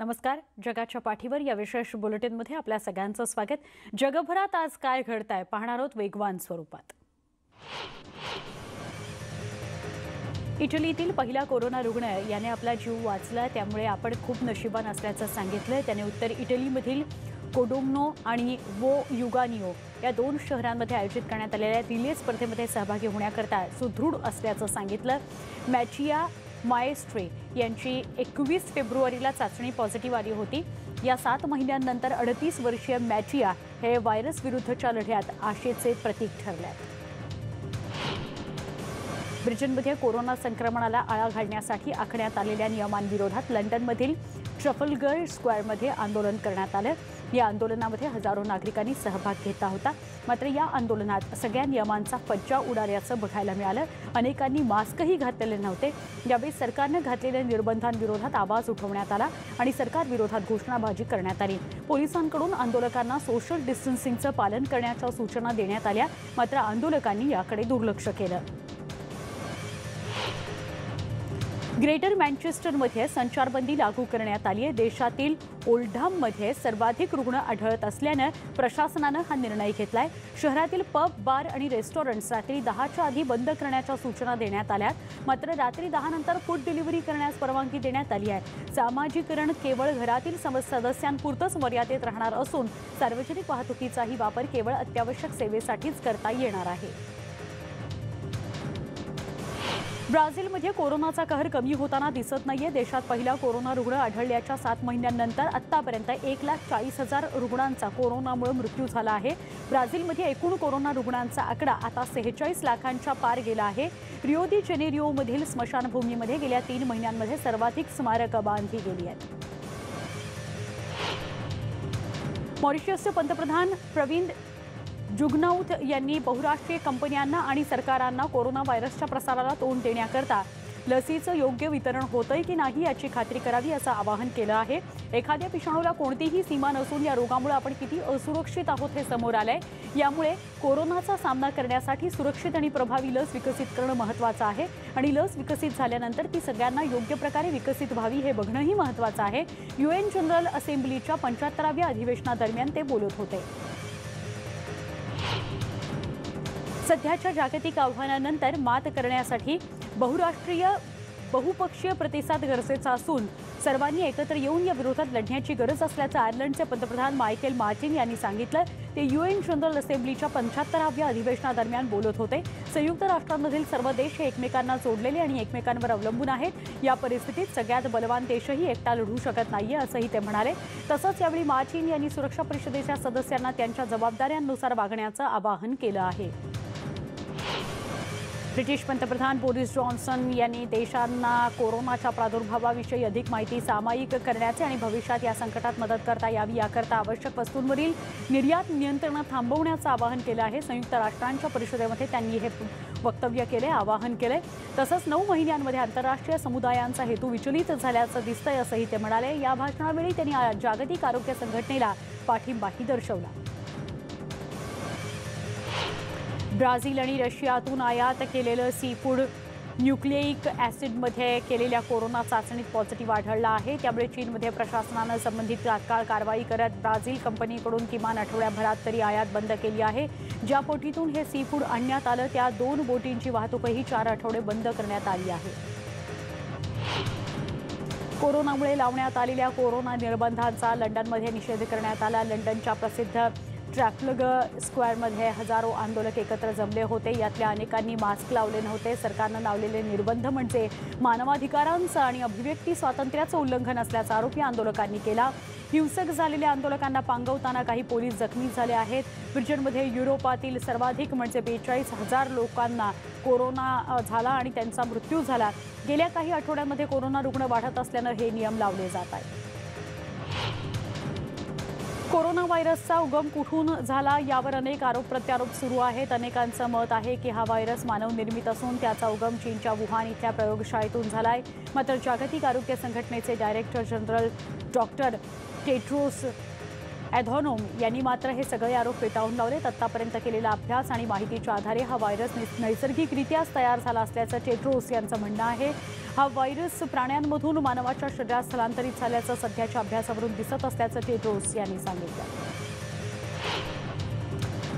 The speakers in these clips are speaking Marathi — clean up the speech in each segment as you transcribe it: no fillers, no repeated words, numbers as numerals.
नमस्कार. जगाच्या पाठीवर या विशेष बुलेटिनमध्ये आपल्या सगळ्यांचं स्वागत. जगभरात आज काय घडतंय पाहणार आहोत वेगवान स्वरूपात. इटलीतील पहिला कोरोना रुग्ण याने आपला जीव वाचला, त्यामुळे आपण खूप नशिबान असल्याचं सांगितलं. त्याने उत्तर इटलीमधील कोडोमनो आणि वो युगानिओ या दोन शहरांमध्ये आयोजित करण्यात आलेल्या रिले स्पर्धेमध्ये सहभागी होण्याकरता सुदृढ असल्याचं सांगितलं. मॅचिया माएस्ट्रे यांची 21 फेब्रुवारीला चाचणी पॉझिटिव्ह आली होती. या 7 महिन्यांनंतर 38 वर्षीय मॅचिया हे व्हायरस विरुद्धच्या लढ्यात आशेचे प्रतीक ठरल्यात. ब्रिटनमध्ये कोरोना संक्रमणाला आळा घालण्यासाठी आखण्यात आलेल्या नियमांविरोधात लंडनमधील ट्रफल्गर स्क्वेअरमध्ये आंदोलन करण्यात आलं. या आंदोलनामध्ये हजारो नागरिकांनी सहभाग घेतला होता. मात्र या आंदोलनात सगळ्या नियमांचा फज्जा उडाल्याचं बघायला मिळालं. अनेकांनी मास्कही घातलेले नव्हते. यावेळी सरकारनं घातलेल्या निर्बंधांविरोधात आवाज उठवण्यात आला आणि सरकारविरोधात घोषणाबाजी करण्यात आली. पोलिसांकडून आंदोलकांना सोशल डिस्टन्सिंगचं पालन करण्याच्या सूचना देण्यात आल्या. मात्र आंदोलकांनी याकडे दुर्लक्ष केलं. ग्रेटर मँचेस्टरमध्ये संचारबंदी लागू करण्यात आली आहे. देशातील ओल्डहाममध्ये सर्वाधिक रुग्ण आढळत असल्यानं प्रशासनानं हा निर्णय घेतलाय. शहरातील पब, बार आणि रेस्टॉरंट्स रात्री 10च्या आधी बंद करण्याच्या सूचना देण्यात आल्या. मात्र रात्री 10 नंतर फूड डिलिव्हरी करण्यास परवानगी देण्यात आली आहे. सामाजिकरण केवळ घरातील सदस्यांपुरतंच मर्यादित राहणार असून सार्वजनिक वाहतुकीचाही वापर केवळ अत्यावश्यक सेवेसाठीच करता येणार आहे. ब्राझीलमध्ये कोरोनाचा कहर कमी होताना दिसत नाहीये. देशात पहिला कोरोना रुग्ण आढळल्याच्या 7 महिन्यांनंतर आतापर्यंत 1,40,000 रुग्णांचा कोरोनामुळे मृत्यू झाला आहे. ब्राझीलमध्ये एकूण कोरोना रुग्णांचा आकडा आता 46 लाखांच्या पार गेला आहे. रिओ दी जेनेरिओमधील स्मशानभूमीमध्ये गेल्या 3 महिन्यांमध्ये सर्वाधिक स्मारकं बांधली गेली आहेत. मॉरिशसचे पंतप्रधान प्रविंद जुगनौथ यांनी बहुराष्ट्रीय कंपन्यांना आणि सरकारांना कोरोना व्हायरसच्या प्रसाराला तोंड देण्याकरता लसीचं योग्य वितरण होतंय की नाही याची खात्री करावी असं आवाहन केलं आहे. एखाद्या विषाणूला कोणतीही सीमा नसून या रोगामुळे आपण किती असुरक्षित आहोत हे समोर आलंय. यामुळे कोरोनाचा सामना करण्यासाठी सुरक्षित आणि प्रभावी लस विकसित करणं महत्त्वाचं आहे आणि लस विकसित झाल्यानंतर ती सगळ्यांना योग्य प्रकारे विकसित व्हावी हे बघणंही महत्त्वाचं आहे. UN जनरल असेंब्लीच्या 75व्या अधिवेशनादरम्यान ते बोलत होते. सध्याच्या जागतिक आव्हानानंतर मात करण्यासाठी बहुपक्षीय प्रतिसाद गरजेचा असून सर्वांनी एकत्र येऊन या विरोधात लढण्याची गरज असल्याचं आयर्लंडचे पंतप्रधान मायकेल मार्टिन यांनी सांगितलं. ते UN जनरल असेंब्लीच्या 75व्या अधिवेशनादरम्यान बोलत होते. संयुक्त राष्ट्रांमधील सर्व देश हे एकमेकांना जोडलेले आणि एकमेकांवर अवलंबून आहेत. या परिस्थितीत सगळ्यात बलवान देशही एकटा लढू शकत नाहीये असंही ते म्हणाले. तसंच यावेळी मार्टिन यांनी सुरक्षा परिषदेच्या सदस्यांना त्यांच्या जबाबदाऱ्यांनुसार वागण्याचं आवाहन केलं आहे. ब्रिटिश पंतप्रधान बोरिस जॉन्सन यांनी देशांना कोरोनाच्या प्रादुर्भावाविषयी अधिक माहिती सामायिक करण्याचे आणि भविष्यात या संकटात मदत करता यावी याकरता आवश्यक वस्तूंवरील निर्यात नियंत्रण थांबवण्याचं आवाहन केलं आहे. संयुक्त राष्ट्रांच्या परिषदेमध्ये त्यांनी हे वक्तव्य केले, आवाहन केले. तसंच 9 महिन्यांमध्ये आंतरराष्ट्रीय समुदायांचा हेतू विचलित झाल्याचं दिसतंय असंही ते म्हणाले. या भाषणावेळी त्यांनी जागतिक आरोग्य संघटनेला पाठिंबाही दर्शवला. ब्राझील आणि रशियातून आयात केलेलं सी फूड न्यूक्लिक ॲसिडमध्ये केलेल्या कोरोना चाचणीत पॉझिटिव्ह आढळला आहे. त्यामुळे चीनमध्ये प्रशासनानं संबंधित तात्काळ कारवाई करत ब्राझील कंपनीकडून किमान आठवड्याभरात तरी आयात बंद केली आहे. ज्या बोटीतून हे सी फूड आणण्यात आलं त्या 2 बोटींची वाहतूकही 4 आठवडे बंद करण्यात आली आहे. कोरोनामुळे लावण्यात आलेल्या कोरोना निर्बंधांचा लंडनमध्ये निषेध करण्यात आला. लंडनच्या प्रसिद्ध ट्रफल्गर स्क्वेअरमध्ये हजारो आंदोलक एकत्र जमले होते. यातल्या अनेकांनी मास्क लावले नव्हते. सरकारनं लावलेले निर्बंध म्हणजे मानवाधिकारांचं आणि अभिव्यक्ती स्वातंत्र्याचं उल्लंघन असल्याचा आरोप या आंदोलकांनी केला. हिंसक झालेल्या आंदोलकांना पांगवताना काही पोलीस जखमी झाले आहेत. ब्रिटनमध्ये युरोपातील सर्वाधिक म्हणजे 42,000 लोकांना कोरोना झाला आणि त्यांचा मृत्यू झाला. गेल्या काही आठवड्यांमध्ये कोरोना रुग्ण वाढत असल्यानं हे नियम लावले जात आहेत. कोरोना व्हायरसचा उगम कुठून झाला यावर अनेक आरोप प्रत्यारोप सुरू आहेत. अनेकांचं मत आहे की हा व्हायरस मानवनिर्मित असून त्याचा उगम चीनच्या वुहान इथल्या प्रयोगशाळेतून झालाय. मात्र जागतिक आरोग्य संघटनेचे डायरेक्टर जनरल डॉक्टर टेड्रोस ॲधनॉम यांनी मात्र हे सगळे आरोप फेटाळून लावलेत. आतापर्यंत केलेला अभ्यास आणि माहितीच्या आधारे हा व्हायरस नैसर्गिकरित्याच तयार झाला असल्याचं टेड्रोस यांचं म्हणणं आहे. हा व्हायरस प्राण्यांमधून मानवाच्या शरीरात स्थलांतरित झाल्याचं सध्याच्या अभ्यासावरून दिसत असल्याचं टेड्रोस यांनी सांगितलं.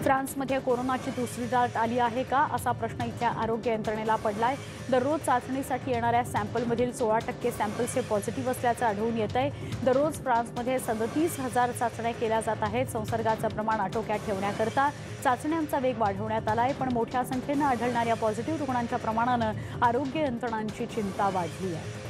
फ्रान्समध्ये कोरोनाची दुसरी लाट आली आहे का असा प्रश्न इथल्या आरोग्य यंत्रणेला पडलाय. दररोज चाचणीसाठी येणाऱ्या सॅम्पलमधील 16% सॅम्पल्स हे पॉझिटिव्ह असल्याचं आढळून येत आहे. दररोज फ्रान्समध्ये 37,000 चाचण्या केल्या जात आहेत. संसर्गाचं प्रमाण आटोक्यात ठेवण्याकरता चाचण्यांचा वेग वाढवण्यात आलाय, पण मोठ्या संख्येनं आढळणाऱ्या पॉझिटिव्ह रुग्णांच्या प्रमाणानं आरोग्य यंत्रणांची चिंता वाढली आहे.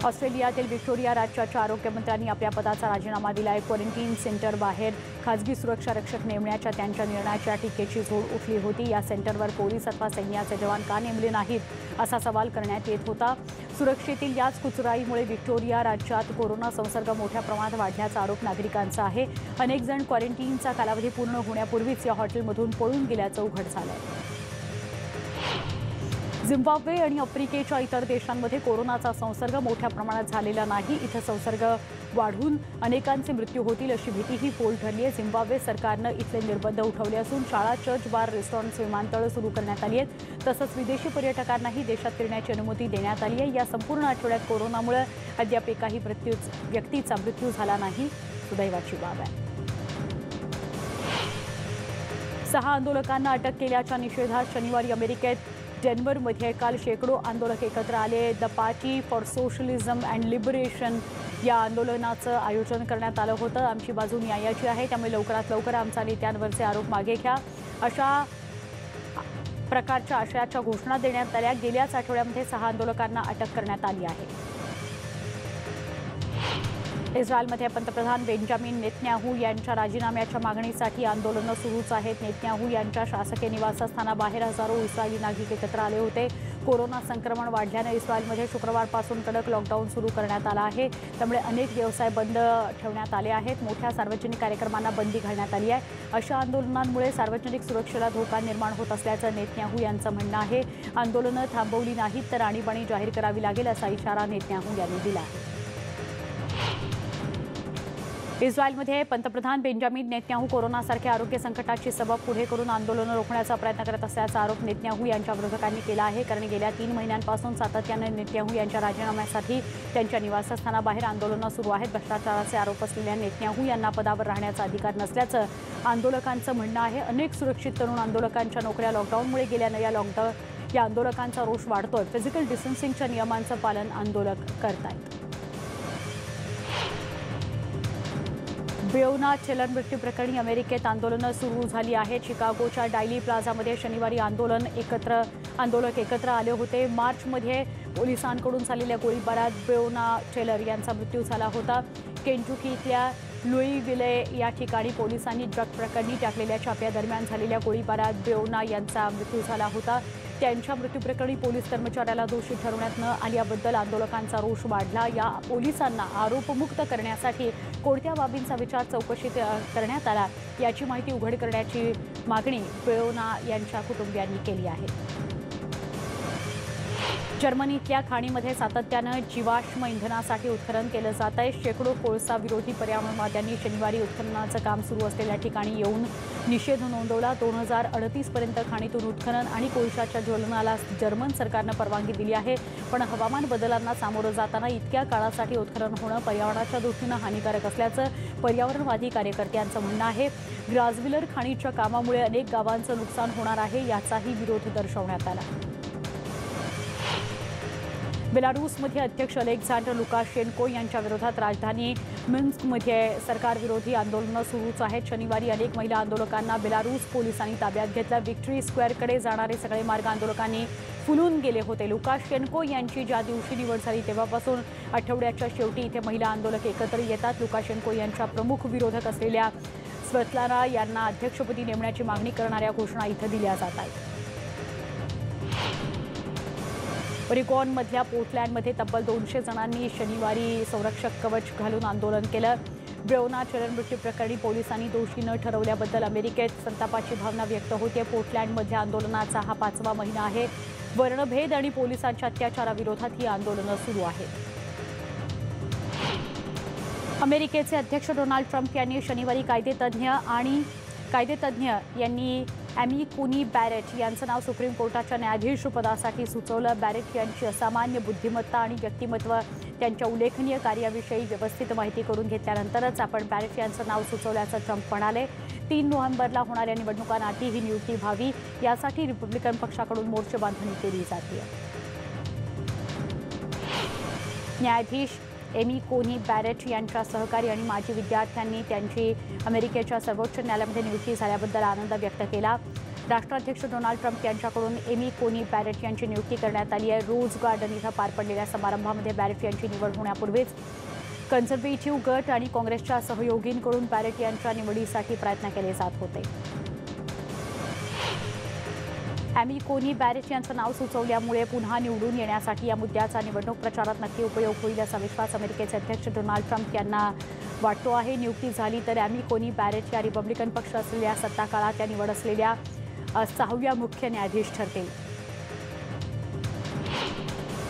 ऑस्ट्रेलियातील व्हिक्टोरिया राज्याच्या आरोग्यमंत्र्यांनी आपल्या पदाचा राजीनामा दिला आहे. क्वारंटीन सेंटर बाहेर खासगी सुरक्षा रक्षक नेमण्याच्या त्यांच्या निर्णयाच्या टीकेची झोड उठली होती. या सेंटरवर पोलीस अथवा सैन्याचे जवान का नेमले नाहीत असा सवाल करण्यात येत होता. सुरक्षेतील याच कुचराईमुळे व्हिक्टोरिया राज्यात कोरोना संसर्ग मोठ्या प्रमाणात वाढल्याचा आरोप नागरिकांचा आहे. अनेक जण क्वारंटीनचा कालावधी पूर्ण होण्यापूर्वीच या हॉटेलमधून पळून गेल्याचं उघड झालंय. झिम्बाब्वे आणि आफ्रिकेच्या इतर देशांमध्ये कोरोनाचा संसर्ग मोठ्या प्रमाणात झालेला नाही. इथं संसर्ग वाढून अनेकांचे मृत्यू होतील अशी भीतीही फोल ठरली आहे. झिम्बाब्वे सरकारनं इथले निर्बंध उठवले असून शाळा, चर्च, बार, रेस्टॉरंट्स, विमानतळं सुरू करण्यात आली आहेत. तसंच विदेशी पर्यटकांनाही देशात फिरण्याची अनुमती देण्यात आली आहे. या संपूर्ण आठवड्यात कोरोनामुळे अद्याप एकाही व्यक्तीचा मृत्यू झाला नाही. सुदैवाची बाब आहे. 6 आंदोलकांना अटक केल्याच्या निषेधात शनिवारी अमेरिकेत डेन्व्हरमध्ये काल शेकडो आंदोलक एकत्र आले. The party for socialism and liberation या आंदोलनाचं आयोजन करण्यात आलं होतं. आमची बाजू न्यायाची आहे, त्यामुळे लवकरात लवकर आमच्या नेत्यांवरचे आरोप मागे घ्या अशा प्रकारच्या आशयाच्या घोषणा देण्यात आल्या. गेल्याच आठवड्यामध्ये 6 आंदोलकांना अटक करण्यात आली आहे. इस्रायलमध्ये पंतप्रधान बेंजामिन नेतन्याहू यांच्या राजीनाम्याच्या मागणीसाठी आंदोलनं सुरूच आहेत. नेतन्याहू यांच्या शासकीय निवासस्थानाबाहेर हजारो इस्रायली नागरिक एकत्र आले होते. कोरोना संक्रमण वाढल्यानं इस्रायलमध्ये शुक्रवारपासून कडक लॉकडाऊन सुरू करण्यात आला आहे. त्यामुळे अनेक व्यवसाय बंद ठेवण्यात आले आहेत. मोठ्या सार्वजनिक कार्यक्रमांना बंदी घालण्यात आली आहे. अशा आंदोलनांमुळे सार्वजनिक सुरक्षेला धोका निर्माण होत असल्याचं नेतन्याहू यांचं म्हणणं आहे. आंदोलनं थांबवली नाहीत तर आणीबाणी जाहीर करावी लागेल असा इशारा नेतन्याहू यांनी दिला आहे. इस्रायलमध्ये पंतप्रधान बेंजामिन नेतन्याहू कोरोनासारख्या आरोग्य संकटाची सबब पुढे करून आंदोलनं रोखण्याचा प्रयत्न करत असल्याचा आरोप नेतन्याहू यांच्या विरोधकांनी केला आहे. कारण गेल्या 3 महिन्यांपासून सातत्यानं नेतन्याहू यांच्या राजीनाम्यासाठी त्यांच्या निवासस्थानाबाहेर आंदोलनं सुरू आहेत. भ्रष्टाचाराचे आरोप असलेल्या नेतन्याहू यांना पदावर राहण्याचा अधिकार नसल्याचं आंदोलकांचं म्हणणं आहे. अनेक सुरक्षित तरुण आंदोलकांच्या नोकऱ्या लॉकडाऊनमुळे गेल्यानं या आंदोलकांचा रोष वाढतोय. फिजिकल डिस्टन्सिंगच्या नियमांचं पालन आंदोलक करतायत. ब्रेओना चलन मृत्यू प्रकरणी अमेरिकेत आंदोलनं सुरू झाली आहेत. शिकागोच्या डायली प्लाझामध्ये शनिवारी आंदोलक एकत्र आले होते. मार्चमध्ये पोलिसांकडून झालेल्या गोळीबारात ब्रेओना टेलर यांचा मृत्यू झाला होता. केंटुकी इथल्या लुईविले या ठिकाणी पोलिसांनी ड्रग प्रकरणी टाकलेल्या छाप्यादरम्यान झालेल्या गोळीबारात ब्रेओना यांचा मृत्यू झाला होता. त्यांच्या मृत्यूप्रकरणी पोलीस कर्मचाऱ्याला दोषी ठरवण्यात न आल्याबद्दल आंदोलकांचा रोष वाढला. या पोलिसांना आरोपमुक्त करण्यासाठी कोणत्या बाबींचा विचार चौकशीत करण्यात आला याची माहिती उघड करण्याची मागणी ब्रेओना यांच्या कुटुंबियांनी केली आहे. जर्मनीतल्या खाणीमध्ये सातत्यानं जीवाश्म इंधनासाठी उत्खनन केलं जात आहे. शेकडो कोळसा विरोधी पर्यावरणवाद्यांनी शनिवारी उत्खननाचं काम सुरू असलेल्या ठिकाणी येऊन निषेध नोंदवला. 2038 पर्यंत खाणीतून उत्खनन आणि कोळशाच्या ज्वलनाला जर्मन सरकारनं परवानगी दिली आहे. पण हवामान बदलांना सामोरं जाताना इतक्या काळासाठी उत्खनन होणं पर्यावरणाच्या दृष्टीनं हानिकारक असल्याचं पर्यावरणवादी कार्यकर्त्यांचं म्हणणं आहे. ग्राझविलर खाणीच्या कामामुळे अनेक गावांचं नुकसान होणार आहे याचाही विरोध दर्शवण्यात आला. बेलारूसमध्ये अध्यक्ष अलेक्झांडर लुकाशेन्को यांच्या विरोधात राजधानी मिन्स्कमध्ये सरकारविरोधी आंदोलनं सुरूच आहेत. शनिवारी अनेक महिला आंदोलकांना बेलारूस पोलिसांनी ताब्यात घेतलं. व्हिक्टरी स्क्वेअरकडे जाणारे सगळे मार्ग आंदोलकांनी फुलून गेले होते. लुकाशेन्को यांची ज्या दिवशी निवड झाली तेव्हापासून आठवड्याच्या शेवटी इथे महिला आंदोलक एकत्र येतात. लुकाशेन्को यांच्या प्रमुख विरोधक असलेल्या स्वेतलाना यांना अध्यक्षपदी नेमण्याची मागणी करणाऱ्या घोषणा इथं दिल्या जात आहेत. ओरिगॉनमधल्या पोर्टलँडमध्ये तब्बल 200 जणांनी शनिवारी संरक्षक कवच घालून आंदोलन केलं. ब्रेओना चलन मृत्यू प्रकरणी पोलिसांनी दोषी न ठरवल्याबद्दल अमेरिकेत संतापाची भावना व्यक्त होते. पोर्टलँडमधल्या आंदोलनाचा हा 5वा महिना आहे. वर्णभेद आणि पोलिसांच्या अत्याचाराविरोधात ही आंदोलनं सुरू आहेत. अमेरिकेचे अध्यक्ष डोनाल्ड ट्रम्प यांनी शनिवारी कायदेतज्ञ यांनी ॲमी कोनी बॅरेट यांचं नाव सुप्रीम कोर्टाच्या न्यायाधीशपदासाठी सुचवलं. बॅरेट यांची असामान्य बुद्धिमत्ता आणि व्यक्तिमत्व, त्यांच्या उल्लेखनीय कार्याविषयी व्यवस्थित माहिती करून घेतल्यानंतरच आपण बॅरेट यांचं नाव सुचवल्याचं ट्रम्प म्हणाले. 3 नोव्हेंबरला होणाऱ्या निवडणुकांआधी ही नियुक्ती व्हावी यासाठी रिपब्लिकन पक्षाकडून मोर्चेबांधणी केली जाते. न्यायाधीश एमी कोनी बॅरेट यांच्या सहकारी आणि माजी विद्यार्थ्यांनी त्यांची अमेरिकेच्या सर्वोच्च न्यायालयामध्ये नियुक्ती झाल्याबद्दल आनंद व्यक्त केला. राष्ट्राध्यक्ष डोनाल्ड ट्रम्प यांच्याकडून एमी कोनी बॅरेट यांची नियुक्ती करण्यात आली आहे. रोज गार्डन इथं पार पडलेल्या समारंभामध्ये बॅरेट यांची निवड होण्यापूर्वीच कन्झर्वेटिव्ह गट आणि काँग्रेसच्या सहयोगींकडून बॅरेट यांच्या निवडीसाठी प्रयत्न केले जात होते. ॲमी कोनी बॅरेट यांचं नाव सुचवल्यामुळे पुन्हा निवडून येण्यासाठी या मुद्द्याचा निवडणूक प्रचारात नक्की उपयोग होईल असा विश्वास अमेरिकेचे अध्यक्ष डोनाल्ड ट्रम्प यांना वाटतो आहे. नियुक्ती झाली तर ॲमी कोनी बॅरेट या रिपब्लिकन पक्ष असलेल्या सत्ता काळात या निवड असलेल्या 6व्या मुख्य न्यायाधीश ठरतील.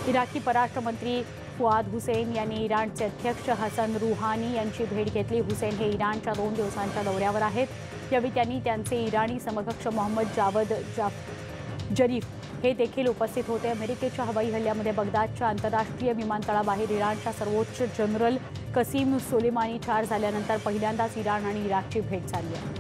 इराकी परराष्ट्रमंत्री फुआद हुसैन यांनी इराणचे अध्यक्ष हसन रुहानी यांची भेट घेतली. हुसैन हे इराणच्या 2 दिवसांच्या दौऱ्यावर आहेत. यावेळी त्यांनी त्यांचे इराणी समकक्ष मोहम्मद जावद जरीफ हे देखील उपस्थित होते. अमेरिकेच्या हवाई हल्ल्यामध्ये बगदादच्या आंतरराष्ट्रीय विमानतळाबाहेर इराणच्या सर्वोच्च जनरल कसीम सोलेमानी ठार झाल्यानंतर पहिल्यांदाच इराण आणि इराकची भेट झाली आहे.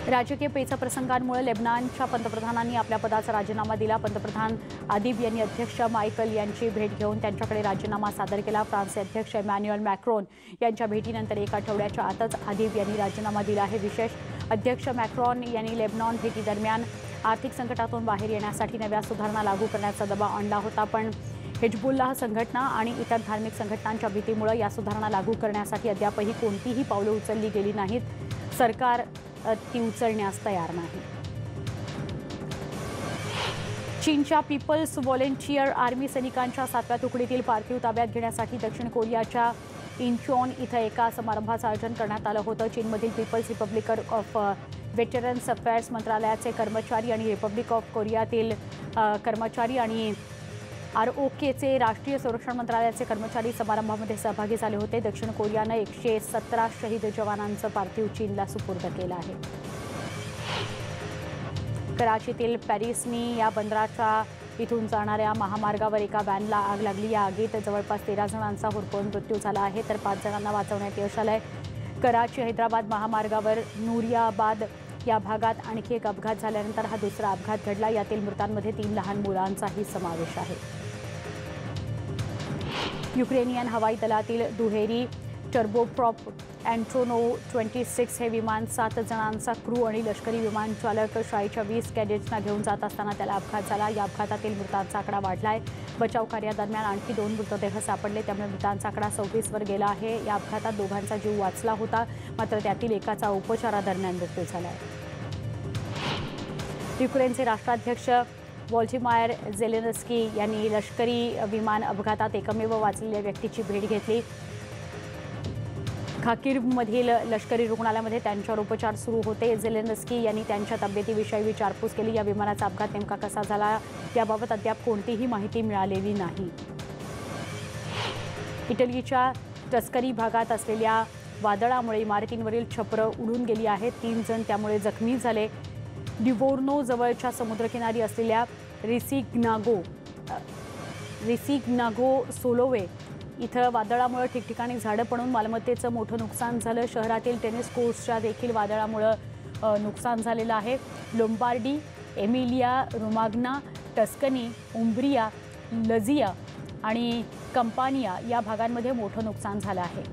राजकीय पेचप्रसंगांमुळे लेबनॉनच्या पंतप्रधानांनी आपल्या पदाचा राजीनामा दिला. पंतप्रधान आदिब यांनी अध्यक्ष मायकल यांची भेट घेऊन त्यांच्याकडे राजीनामा सादर केला. फ्रान्सचे अध्यक्ष इमॅन्युएल मॅक्रोन यांच्या भेटीनंतर 1 आठवड्याच्या आतच आदिब यांनी राजीनामा दिला आहे. विशेष अध्यक्ष मॅक्रोन यांनी लेबनॉन भेटीदरम्यान आर्थिक संकटातून बाहेर येण्यासाठी नव्या सुधारणा लागू करण्याचा दबाव आणला होता, पण हिजबुल्लाह संघटना आणि इतर धार्मिक संघटनांच्या भीतीमुळे या सुधारणा लागू करण्यासाठी अद्यापही कोणतीही पावलं उचलली गेली नाहीत. सरकार ती उचलण्यास तयार नाही. चीनच्या पीपल्स व्हॉलेंटियर आर्मी सैनिकांच्या 7व्या तुकडीतील पार्थिव ताब्यात घेण्यासाठी दक्षिण कोरियाच्या इंचॉन इथं एका समारंभाचं आयोजन करण्यात आलं होतं. चीनमधील people's republic of veterans affairs मंत्रालयाचे कर्मचारी आणि रिपब्लिक ऑफ कोरियातील कर्मचारी आणि ROKचे राष्ट्रीय संरक्षण मंत्रालयाचे कर्मचारी समारंभामध्ये सहभागी झाले होते. दक्षिण कोरियानं 117 शहीद जवानांचं पार्थिव चीनला सुपूर्द केलं आहे. कराचीतील पॅरिसनी या बंदराच्या इथून जाणाऱ्या महामार्गावर एका व्हॅनला आग लागली. या आगीत जवळपास 13 जणांचा होरपळून मृत्यू झाला आहे तर 5 जणांना वाचवण्यात यश आलंय. कराची हैदराबाद महामार्गावर नूरियाबाद या भागात आणखी एक अपघात झाल्यानंतर हा दुसरा अपघात घडला. यातील मृतांमध्ये 3 लहान मुलांचाही समावेश आहे. युक्रेनियन हवाई दलातील दुहेरी टर्बोप्रॉप अँट्रोनोव 26 हे विमान 7 जणांचा क्रू आणि लष्करी विमान चालक शाळेच्या 20 कॅडेट्सना घेऊन जात असताना त्याला अपघात झाला. या अपघातातील मृतांचा आकडा वाढलाय. बचाव कार्यादरम्यान आणखी 2 मृतदेह सापडले, त्यामुळे मृतांचा आकडा 26वर गेला आहे. या अपघातात दोघांचा जीव वाचला होता, मात्र त्यातील एकाचा उपचारादरम्यान मृत्यू झाला आहे. युक्रेनचे राष्ट्राध्यक्ष व्हॉल्डिमायर झेलेन्स्की यांनी लष्करी विमान अपघातात एकमेव वाचलेल्या व्यक्तीची भेट घेतली. खाकीरमधील लष्करी रुग्णालयामध्ये त्यांच्यावर उपचार सुरू होते. झेलेन्स्की यांनी त्यांच्या तब्येतीविषयी विचारपूस केली. या विमानाचा अपघात नेमका कसा झाला याबाबत अद्याप कोणतीही माहिती मिळालेली नाही. इटलीच्या टस्करी भागात असलेल्या वादळामुळे इमारतींवरील छपरं उडून गेली आहेत. 3 जण त्यामुळे जखमी झाले. लिव्होर्नो जवळच्या समुद्रकिनारी असलेल्या रिसिग्नागो सोलोवे इथं वादळामुळे ठिकठिकाणी झाडं पडून मालमत्तेचं मोठं नुकसान झालं. शहरातील टेनिस कोर्ट्सच्या देखील वादळामुळं नुकसान झालेलं आहे. लोंबार्डी, एमिलिया रोमाग्ना, टस्कनी, उंब्रिया, लझिया आणि कंपानिया या भागांमध्ये मोठं नुकसान झालं आहे.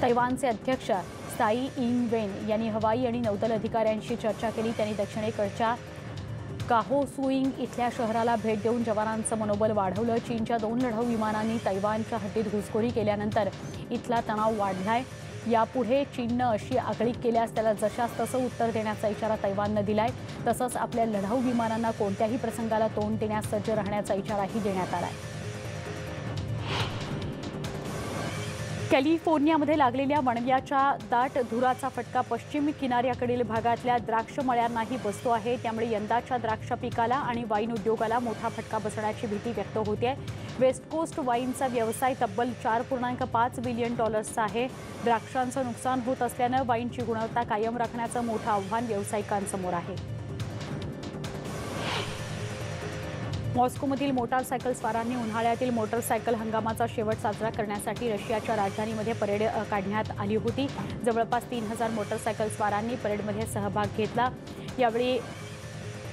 तैवानचे अध्यक्ष त्साई इंग वेन यांनी हवाई आणि नौदल अधिकाऱ्यांशी चर्चा केली. त्यांनी दक्षिणेकडच्या काहोसुईंग इथल्या शहराला भेट देऊन जवानांचं मनोबल वाढवलं. चीनच्या 2 लढाऊ विमानांनी तैवानच्या हद्दीत घुसखोरी केल्यानंतर इथला तणाव वाढलाय. यापुढे चीननं अशी आगळीक केल्यास त्याला जशास तसं उत्तर देण्याचा इशारा तैवाननं दिलाय. तसंच आपल्या लढाऊ विमानांना कोणत्याही प्रसंगाला तोंड देण्यास सज्ज राहण्याचा इशाराही देण्यात आलाय. कॅलिफोर्नियामध्ये लागलेल्या वणव्याच्या दाट धुराचा फटका पश्चिम किनाऱ्याकडील भागातल्या द्राक्ष मळ्यांनाही बसतो आहे. त्यामुळे यंदाच्या द्राक्ष पिकाला आणि वाईन उद्योगाला मोठा फटका बसण्याची भीती व्यक्त होते आहे. वेस्ट कोस्ट वाईनचा व्यवसाय तब्बल $4.5 बिलियन आहे. द्राक्षांचं नुकसान होत असल्यानं वाईनची गुणवत्ता कायम राखण्याचं मोठं आव्हान व्यावसायिकांसमोर आहे. मॉस्कोमधील मोटारसायकल स्वारांनी उन्हाळ्यातील मोटारसायकल हंगामाचा शेवट साजरा करण्यासाठी रशियाच्या राजधानीमध्ये परेड काढण्यात आली होती. जवळपास 3000 मोटारसायकल स्वारांनी परेडमध्ये सहभाग घेतला. यावेळी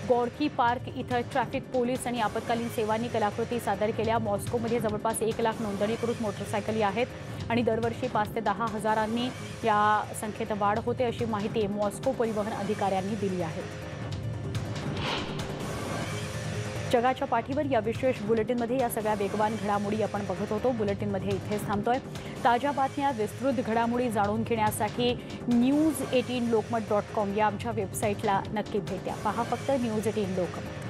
गॉर्की पार्क इथं ट्रॅफिक पोलीस आणि आपत्कालीन सेवांनी कलाकृती सादर केल्या. मॉस्कोमध्ये जवळपास 1 लाख नोंदणीकृत मोटारसायकली आहेत आणि दरवर्षी 5 ते 10 हजारांनी या संख्येत वाढ होते, अशी माहिती मॉस्को परिवहन अधिकाऱ्यांनी दिली आहे. जगाच्या पाठीवर या विशेष बुलेटिनमध्ये या सगळ्या वेगवान घडामोडी आपण बघत होतो. बुलेटिनमध्ये इथेच थांबतोय. ताज्या बातम्या, विस्तृत घडामोडी जाणून घेण्यासाठी news18lokmat.com या आमच्या वेबसाईटला नक्की भेट द्या. पहा फक्त news18 लोकमत.